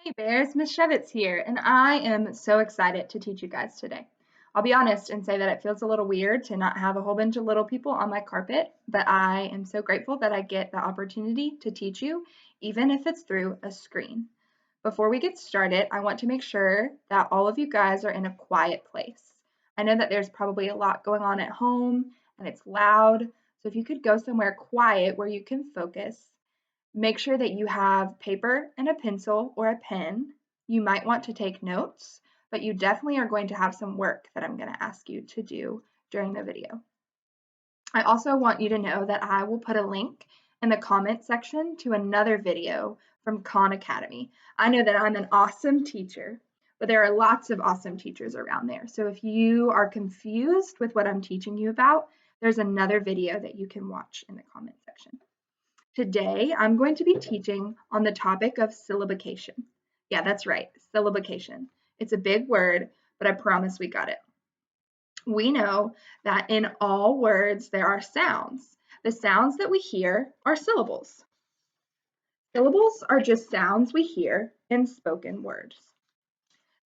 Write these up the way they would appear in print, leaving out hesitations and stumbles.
Hey Bears, Ms.Schewitz here, and I am so excited to teach you guys today. I'll be honest and say that it feels a little weird to not have a whole bunch of little people on my carpet, but I am so grateful that I get the opportunity to teach you, even if it's through a screen. Before we get started, I want to make sure that all of you guys are in a quiet place. I know that there's probably a lot going on at home and it's loud, so if you could go somewhere quiet where you can focus. Make sure that you have paper and a pencil or a pen. You might want to take notes, but you definitely are going to have some work that I'm going to ask you to do during the video. I also want you to know that I will put a link in the comment section to another video from Khan Academy. I know that I'm an awesome teacher, but there are lots of awesome teachers around there. So if you are confused with what I'm teaching you about, there's another video that you can watch in the comment section. Today, I'm going to be teaching on the topic of syllabication. Yeah, that's right, syllabication. It's a big word, but I promise we got it. We know that in all words there are sounds. The sounds that we hear are syllables. Syllables are just sounds we hear in spoken words.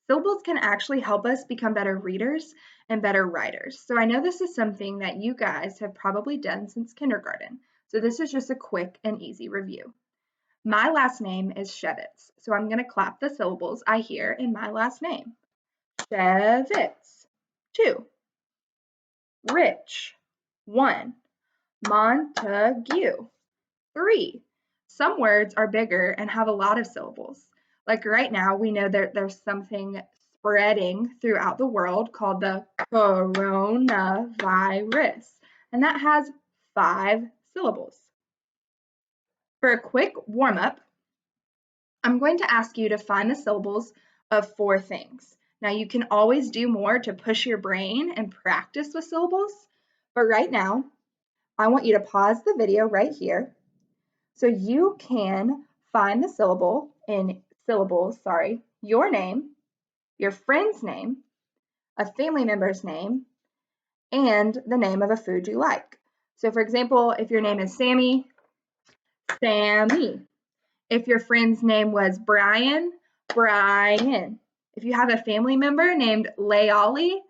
Syllables can actually help us become better readers and better writers. So I know this is something that you guys have probably done since kindergarten. So this is just a quick and easy review. My last name is Schewitz, so I'm going to clap the syllables I hear in my last name. Schewitz, 2. Rich, 1. Montague, 3. Some words are bigger and have a lot of syllables. Like right now, we know that there's something spreading throughout the world called the coronavirus, and that has 5 syllables. For a quick warm-up, I'm going to ask you to find the syllables of 4 things. Now, you can always do more to push your brain and practice with syllables, but right now, I want you to pause the video right here so you can find the syllables, your name, your friend's name, a family member's name, and the name of a food you like. So for example, if your name is Sammy, Sammy. If your friend's name was Brian, Brian. If you have a family member named Layali,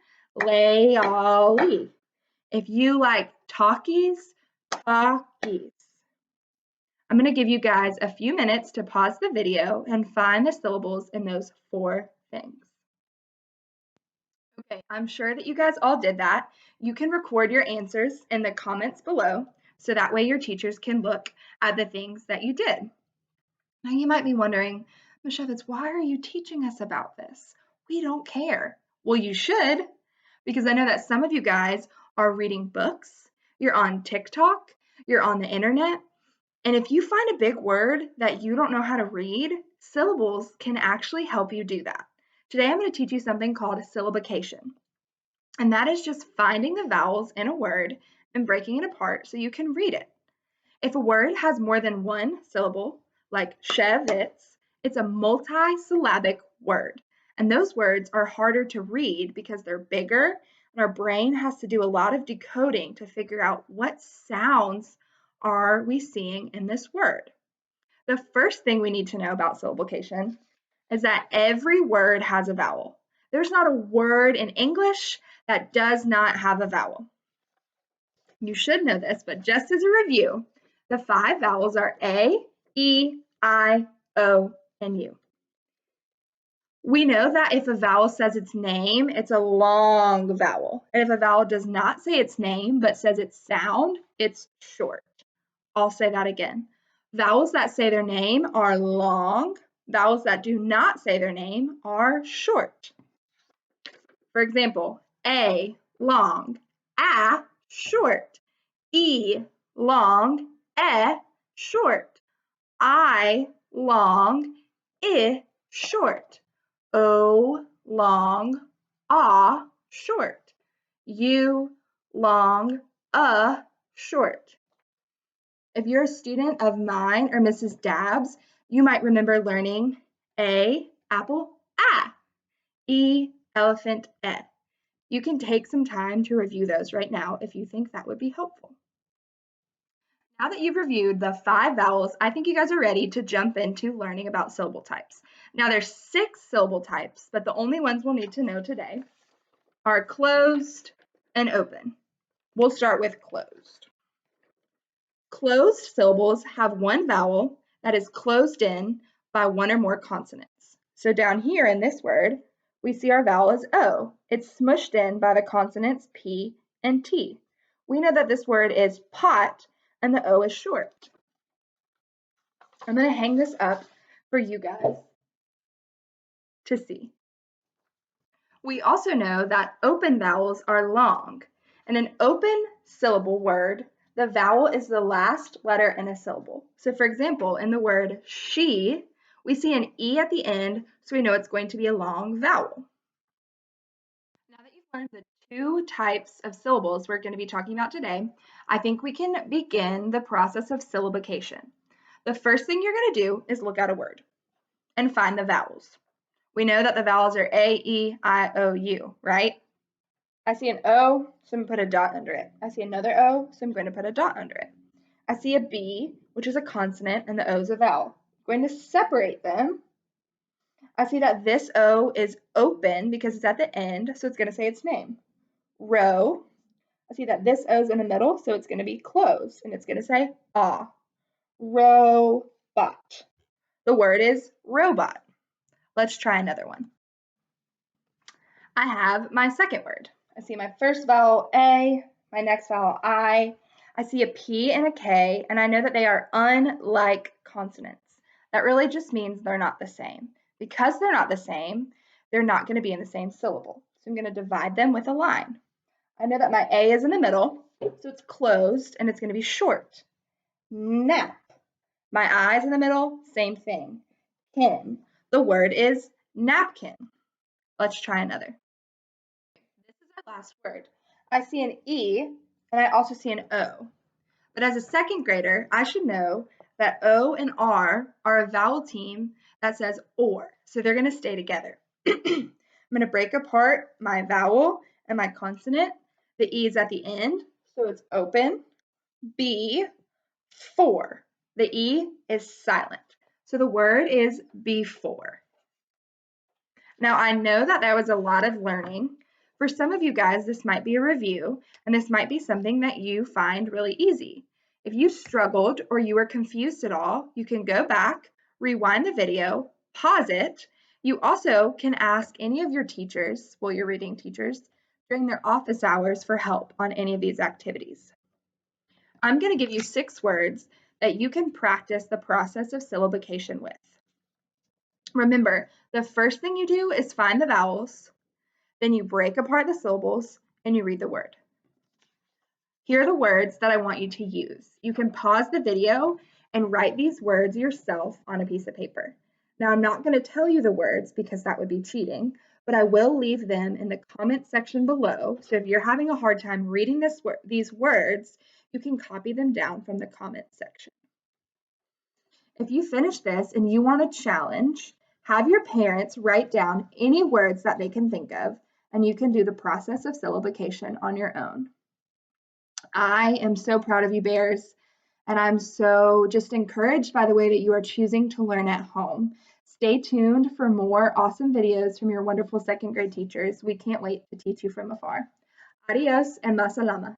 Layali. If you like Takis, Takis. I'm going to give you guys a few minutes to pause the video and find the syllables in those 4 things. Okay, I'm sure that you guys all did that. You can record your answers in the comments below so that way your teachers can look at the things that you did. Now you might be wondering, Ms. Schewitz, why are you teaching us about this? We don't care. Well, you should, because I know that some of you guys are reading books, you're on TikTok, you're on the internet, and if you find a big word that you don't know how to read, syllables can actually help you do that. Today I'm going to teach you something called syllabication, and that is just finding the vowels in a word and breaking it apart so you can read it. If a word has more than 1 syllable, like Schewitz, it's a multi-syllabic word. And those words are harder to read because they're bigger, and our brain has to do a lot of decoding to figure out what sounds are we seeing in this word. The first thing we need to know about syllabication is that every word has a vowel. There's not a word in English that does not have a vowel. You should know this, but just as a review, the 5 vowels are A, E, I, O, and U. We know that if a vowel says its name, it's a long vowel. And if a vowel does not say its name, but says its sound, it's short. I'll say that again. Vowels that say their name are long. Vowels that do not say their name are short. For example, A, long, A, short, E, long, E, short, I, long, I, short, O, long, A, short, U, long, short. If you're a student of mine or Mrs. Dabbs, you might remember learning A, apple, A, E, elephant, E. You can take some time to review those right now if you think that would be helpful. Now that you've reviewed the 5 vowels, I think you guys are ready to jump into learning about syllable types. Now there's 6 syllable types, but the only ones we'll need to know today are closed and open. We'll start with closed. Closed syllables have one vowel that is closed in by one or more consonants. So down here in this word, we see our vowel is O. It's smushed in by the consonants P and T. We know that this word is pot and the O is short. I'm going to hang this up for you guys to see. We also know that open vowels are long. In an open syllable word, the vowel is the last letter in a syllable. So for example, in the word she, we see an E at the end, so we know it's going to be a long vowel. Now that you've learned the 2 types of syllables we're going to be talking about today, I think we can begin the process of syllabication. The first thing you're going to do is look at a word and find the vowels. We know that the vowels are A, E, I, O, U, right? I see an O, so I'm going to put a dot under it. I see another O, so I'm going to put a dot under it. I see a B, which is a consonant, and the O is a vowel. I'm going to separate them. I see that this O is open because it's at the end, so it's going to say its name. Row. I see that this O is in the middle, so it's going to be closed, and it's going to say ah. Robot. The word is robot. Let's try another one. I have my second word. I see my first vowel A, my next vowel I see a P and a K, and I know that they are unlike consonants. That really just means they're not the same. Because they're not the same, they're not going to be in the same syllable. So I'm going to divide them with a line. I know that my A is in the middle, so it's closed, and it's going to be short. Nap. My I is in the middle, same thing. Kin. The word is napkin. Let's try another. This is our last word. I see an E and I also see an O. But as a second grader, I should know that O and R are a vowel team that says or. So they're going to stay together. I'm going to break apart my vowel and my consonant. The E is at the end, so it's open. B, for. The E is silent. So the word is before. Now, I know that was a lot of learning. For some of you guys, this might be a review, and this might be something that you find really easy. If you struggled or you were confused at all, you can go back, rewind the video, pause it. You also can ask any of your teachers, well, your reading teachers, during their office hours for help on any of these activities. I'm going to give you 6 words that you can practice the process of syllabication with. Remember, the first thing you do is find the vowels, then you break apart the syllables, and you read the word. Here are the words that I want you to use. You can pause the video and write these words yourself on a piece of paper. Now, I'm not going to tell you the words because that would be cheating, but I will leave them in the comment section below. So if you're having a hard time reading these words, you can copy them down from the comment section. If you finish this and you want a challenge, have your parents write down any words that they can think of, and you can do the process of syllabication on your own. I am so proud of you, Bears, and I'm so just encouraged by the way that you are choosing to learn at home. Stay tuned for more awesome videos from your wonderful second grade teachers. We can't wait to teach you from afar. Adios and masalama.